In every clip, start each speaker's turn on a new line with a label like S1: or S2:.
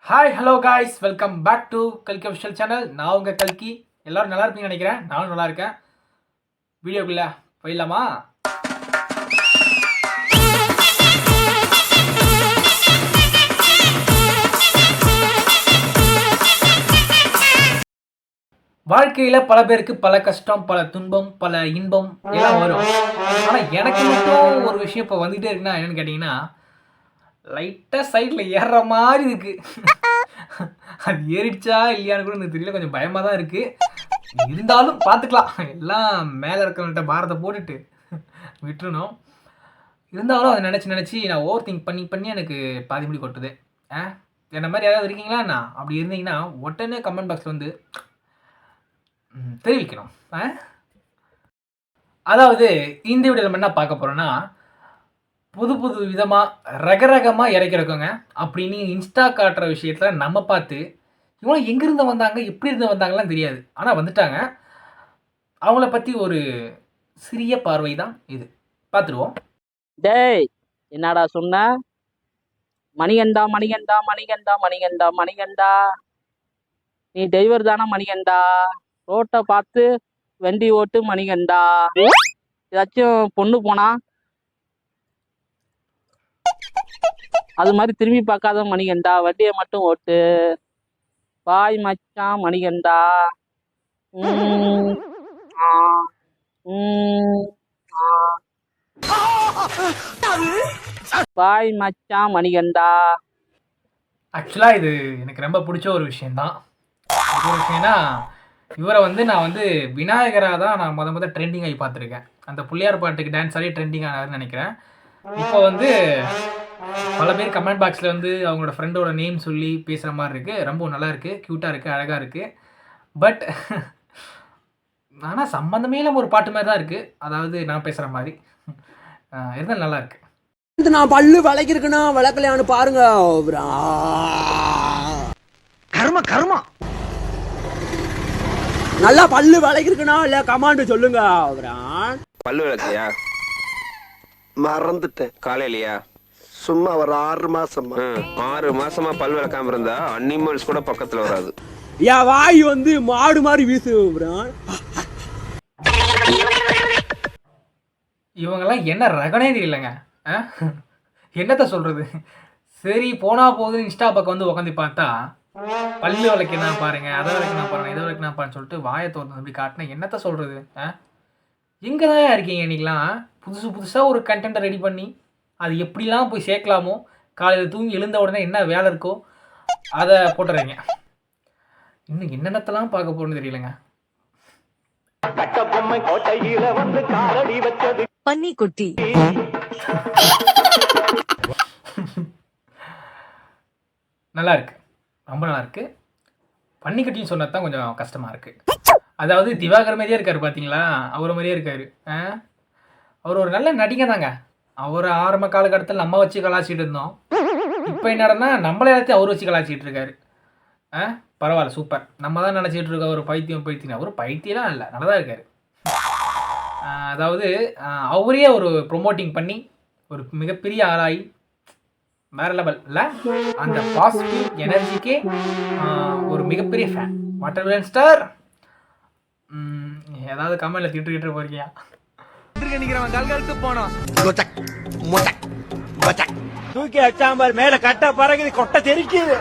S1: Hi hello guys, welcome back to கல்கி official channel. நான் உங்கள் கல்கி. எல்லோரும் நல்லா இருப்பீங்கன்னு நினைக்கிறேன். நானும் நல்லா இருக்கேன். வீடியோக்குள்ளே போயிடலாமா? வாழ்க்கையில் பல பேருக்கு பல கஷ்டம், பல துன்பம், பல இன்பம் எல்லாம் வரும். ஆனால் எனக்கு மட்டும் ஒரு விஷயம் இப்போ வந்துகிட்டே இருக்குன்னா என்னென்னு கேட்டிங்கன்னா, லைட்டாக சைடில் ஏறுற மாதிரி இருக்குது. அது ஏறிடுச்சா இல்லையான்னு கூட எனக்கு தெரியல. கொஞ்சம் பயமாக தான் இருக்குது. இருந்தாலும் பார்த்துக்கலாம். எல்லாம் மேலே இருக்கிறவங்கள்ட்ட பாரத்தை போட்டுட்டு விட்டுருணும். இருந்தாலும் அதை நினச்சி நான் ஓவர் திங்க் பண்ணி எனக்கு பாதி முடி கொட்டுது. என்ன மாதிரி யாராவது இருக்கீங்களாண்ணா? அப்படி இருந்தீங்கன்னா உடனே கமெண்ட் பாக்ஸில் வந்து தெரிவிக்கணும். அதாவது இந்த வீடியோவில் நம்ம என்ன பார்க்க போகிறோன்னா, புது விதமாக ரகரகமாக இறக்கிறக்கோங்க அப்படின்னு இன்ஸ்டா காட்டுற விஷயத்தில் நம்ம பார்த்து இவங்க எங்கேருந்து வந்தாங்க, எப்படி இருந்து வந்தாங்கலாம் தெரியாது. ஆனால் வந்துட்டாங்க. அவங்கள பற்றி ஒரு சிறிய பார்வை தான் இது. பார்த்துருவோம்.
S2: டேய், என்னடா சொன்ன? மணிகண்டா மணிகண்டா மணிகண்டா மணிகண்டா மணிகண்டா, நீ டிரைவர் தானே மணிகண்டா? ரோட்டை பார்த்து வண்டி ஓட்டு மணிகண்டா. ஏதாச்சும் பொண்ணு போனா அது மாதிரி திரும்பி பார்க்காத மணிகண்டா, வண்டியை மட்டும் ஓட்டு. பாய் மச்சான் மணிகண்டா. பாய் மச்சான் மணிகண்டா.
S1: ஆக்சுவலாக இது எனக்கு ரொம்ப பிடிச்ச ஒரு விஷயந்தான். ஒரு விஷயம்னா, இவரை நான் விநாயகராக தான் நான் முத ட்ரெண்டிங் ஆகி பார்த்துருக்கேன். அந்த பிள்ளையார் பாட்டுக்கு டான்ஸ் ஆகி ட்ரெண்டிங் ஆனாருன்னு நினைக்கிறேன். இப்போ பல பேர் கமெண்ட் பாக்ஸில் அவங்களோட ஃப்ரெண்டோட நேம் சொல்லி பேசுகிற மாதிரி இருக்குது. ரொம்ப நல்லா இருக்குது, க்யூட்டாக இருக்குது, அழகாக இருக்குது. பட் ஆனால் சம்மந்தமே இல்லாமல் ஒரு பாட்டு மாதிரி தான் இருக்குது. அதாவது நான் பேசுகிற மாதிரி இருந்தாலும் நல்லா இருக்கு.
S3: நான் பல்லு விளக்கிருக்குன்னா விளக்கலையான்னு பாருங்க. கர்ம கர்மா நல்லா பல்லு விளக்கிருக்குன்னா இல்ல கமாண்டு சொல்லுங்க.
S4: பல்லு விளக்கியா?
S5: மறந்துட்டேன்.
S4: காலையிலயா?
S5: சும்மா ஒரு 6 மாசமா
S4: 6 மாசமா பல் விளக்காம இருந்தா அனிமல்ஸ் கூட பக்கத்துல வராது.
S3: என் வாய் மாடு மாதிரி வீசு.
S1: இவங்கெல்லாம் என்ன ரகனே தெரியலங்க. என்னத்த சொல்றது? சரி போனா போகுது இன்ஸ்டா பக்கம் உட்காந்து பார்த்தா பல்லு விளக்கினா பாருங்க, அதை விளக்கினா பாருங்க, இதை விளக்கினா பாருன்னு சொல்லிட்டு வாயை திறந்து அப்படி காட்டினா என்னத்த சொல்றது? எங்கே தான் இருக்கீங்க இன்னைக்கெலாம்? புதுசாக ஒரு கண்டென்ட்டை ரெடி பண்ணி அது எப்படிலாம் போய் சேர்க்கலாமோ, காலையில் தூங்கி எழுந்த உடனே என்ன வேலை இருக்கோ அதை போட்டுறீங்க. இன்னும் என்னென்னத்தெல்லாம் பார்க்க போகணும்னு தெரியலங்க.
S6: பன்னிக்குட்டி
S1: நல்லா இருக்கு, ரொம்ப நல்லா இருக்கு. பன்னிக்குட்டின்னு சொன்னது தான் கொஞ்சம் கஷ்டமாக இருக்குது. அதாவது திவாகர் மாதிரியே இருக்கார் பார்த்தீங்களா? அவர் மாதிரியே இருக்கார். அவர் ஒரு நல்ல நடிகை தாங்க. அவர் ஆரம்ப காலகட்டத்தில் நம்ம வச்சு கலாச்சிட்டு இருந்தோம். இப்போ என்னடனா நம்மளே எல்லாத்தையும் அவர் வச்சு கலாச்சிட்டு இருக்காரு. பரவாயில்ல, சூப்பர். நம்ம தான் நினச்சிட்டு இருக்கோம் ஒரு பைத்தியம். அவர் பைத்தியம்லாம் இல்லை, நல்லா தான் இருக்கார். அதாவது அவரே ஒரு ப்ரொமோட்டிங் பண்ணி ஒரு மிகப்பெரிய ஆளாகி வேற லெவல் இல்லை. அந்த பாசிட்டிவ் எனர்ஜிக்கே ஒரு மிகப்பெரிய ஃபேன். Water star. ஏதாவது கமெண்ட்ல திட்டு போறியா?
S3: தூக்கி அச்சாம்பர் மேல கட்ட பறகுது கொட்டை தெரிக்குது.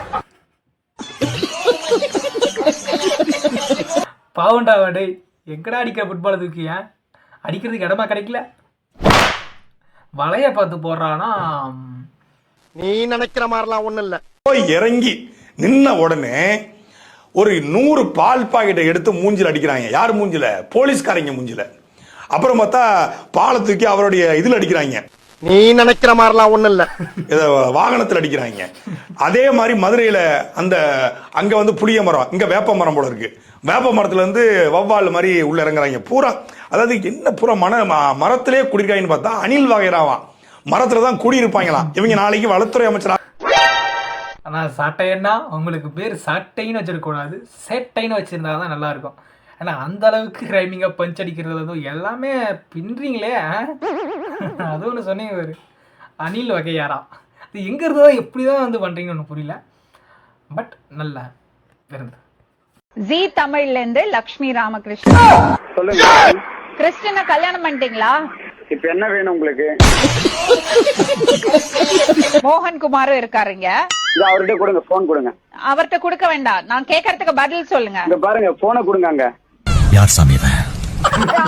S1: பாவண்டா வாடே, எங்கடா அடிக்கிற ஃபுட்பாலை தூக்கிய? அடிக்கிறதுக்கு இடமா கிடைக்கல. வலைய பார்த்து போடுறானா?
S5: நீ நினைக்கிற மாதிரிலாம் ஒண்ணும் இல்ல.
S7: போய் இறங்கி நின்ன உடனே ஒரு 100 பால் பாக்கெட்டை எடுத்து மூஞ்சில அடிக்கிறாங்க. யார் மூஞ்சில? போலீஸ்காரங்க மூஞ்சில. அப்புறம் பார்த்தா பாலை தூக்கி அவருடைய இதுல அடிக்கிறாங்க.
S5: நீ நினைக்கிற மாதிரிலாம் ஒண்ணும் இல்ல,
S7: வாகனத்தில் அடிக்கிறாங்க. அதே மாதிரி மதுரையில அங்க புளிய மரம், இங்க வேப்ப மரம் போல இருக்கு. வேப்ப மரத்துல வவ்வால் மாதிரி உள்ள இறங்குறாங்க பூரா. அதாவது என்ன பூரா மரத்திலே குடியிருக்காங்கன்னு பார்த்தா அணில் வகைராவான் மரத்துலதான் குடியிருப்பாங்களாம். இவங்க நாளைக்கு வளத்துறை அமைச்சரா.
S1: ஆனால் சாட்டைன்னா உங்களுக்கு பேர் சாட்டைன்னு வச்சிருக்கக்கூடாது, சேட்டைன்னு வச்சிருந்தாதான் நல்லா இருக்கும். ஏன்னா அந்த அளவுக்கு ரைமிங்காக பஞ்ச் அடிக்கிறது எல்லாமே பின்றீங்களே. அது ஒன்று சொன்னீங்க, ஒரு அணில் வகையாரா. அது எங்கே இருந்ததோ எப்படி தான் பண்ணுறீங்கன்னு ஒன்று புரியல. பட் நல்ல விருந்து.
S6: ஜி தமிழ்ல இருந்து லக்ஷ்மி ராமகிருஷ்ணன்.
S8: சொல்லுங்க.
S6: கிறிஸ்டின கல்யாணம் பண்ணிட்டீங்களா?
S8: இப்ப என்ன வேணும் உங்களுக்கு?
S6: மோகன் குமாரும் இருக்காருங்க.
S8: அவர்கிட்ட கொடுங்க, போன் கொடுங்க.
S6: அவர்கிட்ட கொடுக்க வேண்டாம், நான் கேட்கறதுக்கு பதில் சொல்லுங்க.
S8: இங்க பாருங்க, போனை கொடுங்க. அங்க
S9: யார் சாமி இவன்?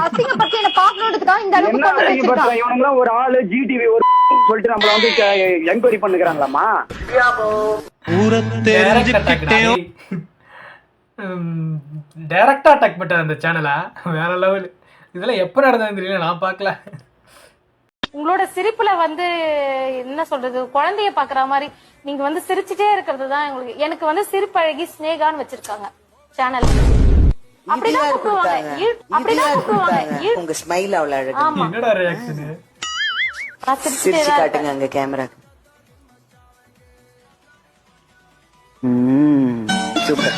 S6: அசிங்கப்பட்டு என்ன பாக்கணும்ன்றதுக்காக இந்த அளவுக்கு
S8: என்ன அசிங்கப்படுத்துறாங்க இவனுங்களாம்? ஒரு ஆளு ஜிடிவி ஒரு சொல்லிட்டு நம்மள வந்து என்கொயரி பண்ணுகிறாங்களாமா?
S1: டைரக்டா அட்டாக் பண்ண அந்த சேனலா வேற லெவல். இதெல்லாம் எப்ப நடந்ததுன்னு தெரியல, நான் பார்க்கல.
S10: உங்களோட சிரிப்புல வந்து என்ன சொல்றது, குழந்தைய பாக்குற மாதிரி நீங்க வந்து சிரிச்சுட்டே இருக்கிறது தான் எனக்கு வந்து சிரிப்பழகி ஸ்னேகான்னு வச்சிருக்காங்க சேனல். அப்படிதான் கூப்பிடுவாங்க.
S11: உங்க ஸ்மைல் அவ்வளவு அழகு.
S1: என்னடா ரியாக்ஷன்?
S11: சிரிச்சு காட்டுங்க அங்க கேமராக்கு. சூப்பர்.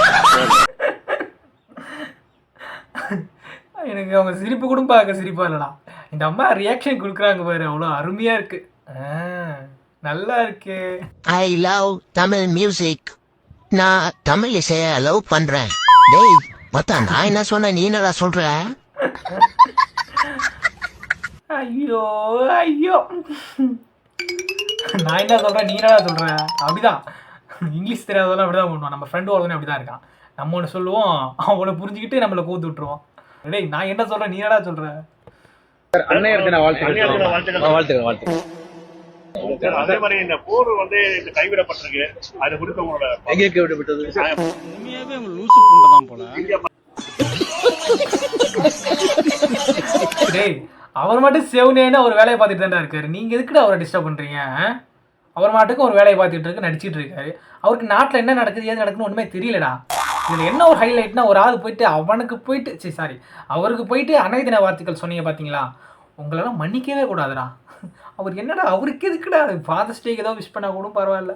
S1: எனக்கு அவங்க சிரிப்பு கூட பார்க்க சிரிப்பா இல்லடா. இந்த அம்மா ரியாக்ஷன் கொடுக்குறாங்க பாரு, அவ்வளோ அருமையா இருக்கு. நல்லா இருக்கு.
S9: I love Tamil music. நான் தமிழ் இசைய லவ் பண்றேன். டேய் மத்தா, நான் என்ன சொன்ன, நீ என்னடா சொல்ற?
S1: ஐயோ ஐயோ, நான் என்ன சொல்றேன், நீ என்னடா சொல்ற? அப்படிதான் இங்கிலீஷ் தெரியாதவெல்லாம் அப்படிதான் பண்ணுவான். நம்ம ஃப்ரெண்டு ஒருத்தனே அப்படிதான் இருக்கான். நம்ம ஒன்று சொல்லுவோம், அவனை புரிஞ்சுக்கிட்டு நம்மளை கூத்து விட்டுருவோம். டேய் நான் என்ன சொல்றேன், நீ என்னடா சொல்ற?
S3: அதே மாதிரி இந்த போர் வந்து கைவிடப்பட்டிருக்கு. அது குறித்து உங்களோட
S2: எங்கே கைவிடப்பட்டது?
S1: டேய் அவர் மட்டும் செவனேன்னு அவர் வேலையை பார்த்துட்டு தான்டா இருக்காரு. நீங்க எதுக்குடா அவரை டிஸ்டர்ப் பண்றீங்க? அவர் மாட்டுக்கு ஒரு வேலையை பார்த்துட்டு இருக்கு, நடிச்சிட்டு இருக்காரு. அவருக்கு நாட்டில் என்ன நடக்குது, ஏது நடக்குதுன்னு ஒன்றுமே தெரியலடா. இதில் என்ன ஒரு ஹைலைட்னா, ஒரு ஆள் போயிட்டு அவருக்கு போயிட்டு அனைத்தின வார்த்தைகள் சொன்னீங்க பார்த்தீங்களா? உங்களெல்லாம் மன்னிக்கவே கூடாதுடா. அவர் என்னடா, அவருக்கு எதுக்குடா ஃபாதர்ஸ் டேக்கு ஏதோ விஷ் பண்ணால் கூட பரவாயில்ல.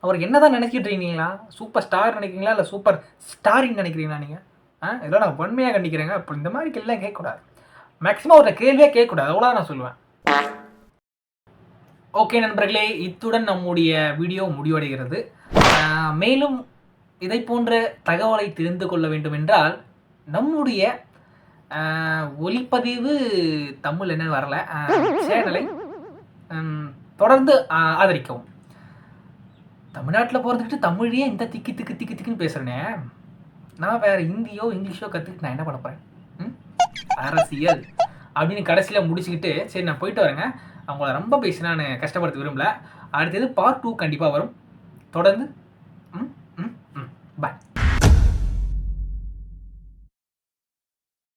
S1: அவருக்கு என்ன தான் நினைச்சிட்டு இருக்கீங்களா? சூப்பர் ஸ்டார் நினைக்கிறீங்களா இல்லை சூப்பர் ஸ்டாரிங் நினைக்கிறீங்களா நீங்கள்? இதெல்லாம் நான் வன்மையாக கண்டிக்கிறேங்க. அப்போ இந்த மாதிரி கேள்விலாம் கேட்கக்கூடாது. மேக்ஸிமம் அவரை கேள்வியே கேட்கக்கூடாது, அவ்வளோ நான் சொல்லுவேன். ஓகே நண்பர்களே, இத்துடன் நம்முடைய வீடியோ முடிவடைகிறது. மேலும் இதை போன்ற தகவலை தெரிந்து கொள்ள வேண்டும் என்றால் நம்முடைய ஒளிப்பதிவு தமிழ் என்ன வரல சேனலை தொடர்ந்து ஆதரிக்கவும். தமிழ்நாட்டில் பிறந்துக்கிட்டு தமிழையே இந்த திக்குன்னு பேசுகிறேனே, நான் வேறு ஹிந்தியோ இங்கிலீஷோ கற்றுக்கிட்டு நான் என்ன பண்ண போகிறேன்? அரசியல் அப்படின்னு கடைசியில் முடிச்சுக்கிட்டு சரி நான் போயிட்டு வரேங்க. அவங்கள ரொம்ப பேசி நான் கஷ்டப்படுத்த விரும்பல. அடுத்தது பார்ட் 2 கண்டிப்பாக வரும். தொடர்ந்து